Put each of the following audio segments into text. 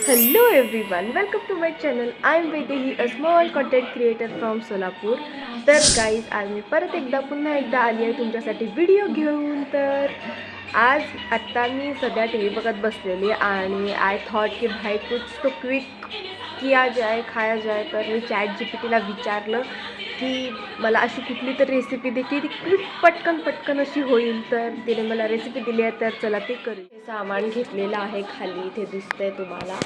Hello everyone, welcome to my channel. I am Vaidehi, a small content creator from Solapur. तर guys आज मी परत पुन्हा एकदा आली आहे तुमच्यासाठी व्हिडिओ घेऊन. तर आज आत्ता मी सध्या टी व्ही बघत बसलेली आणि आय थॉट की भाई कुछ तो क्विक किया जाए खाया जाए. तर मी ChatGPTला विचारलं की मला अशी कुठली तर रेसिपी दे की ती क्विक पटकन अशी होईल. तर तिने मला रेसिपी दिली आहे, तर चला ती करू. हे सामान घेतलेलं आहे खाली, इथे दिसतंय तुम्हाला.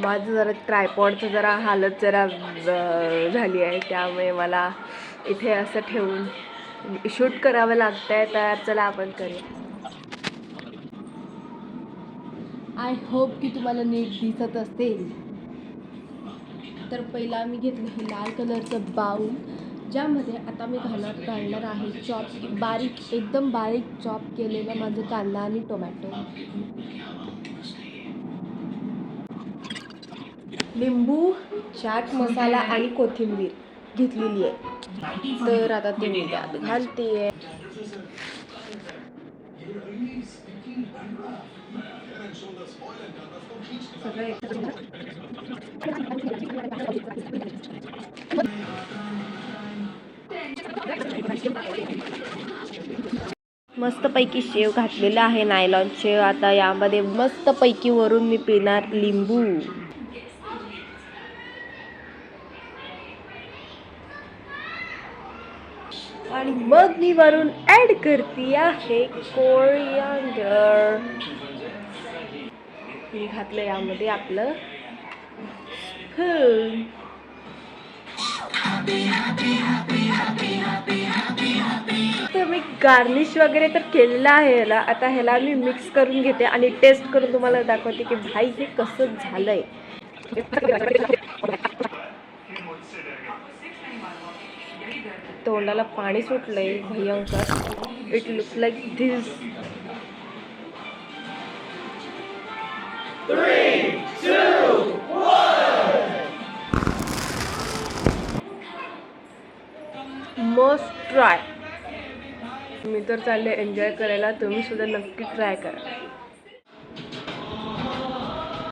माझं जरा ट्रायपॉडचं जरा हालत जरा झाली आहे, त्यामुळे मला इथे असं ठेवून शूट करावं लागतं आहे. तर चला आपण करूया. आय होप की तुम्हाला नीट दिसत असेल. तर पहिला मी घेतलं हे लाल कलरचं बाउल, ज्यामध्ये आता मी घालणार आहे एकदम बारीक चॉप केलेलं माझं कांदा आणि टोमॅटो, लिंबू, चाट मसाला आणि कोथिंबीर घेतलेली आहे. तर आता ते मी त्यात घालते. मस्तपैकी शेव घातलेलं आहे, नायलॉन शेव. आता यामध्ये मस्तपैकी वरून मी पिणार लिंबू आणि मग मी वरून ऍड करते आहे कोरिअँडर. मी घातलं यामध्ये आपलं स्पून. तर मी गार्निश वगैरे तर केलेलं आहे ह्याला. आता ह्याला मी मिक्स करून घेते आणि टेस्ट करून तुम्हाला दाखवते की भाई हे कसं झालंय. तोंडाला पाणी सुटलंय भयंकर. It looks like this. 3, 2, 1. Must try. मी तर चालले एन्जॉय करायला, तुम्ही सुद्धा नक्की ट्राय करा.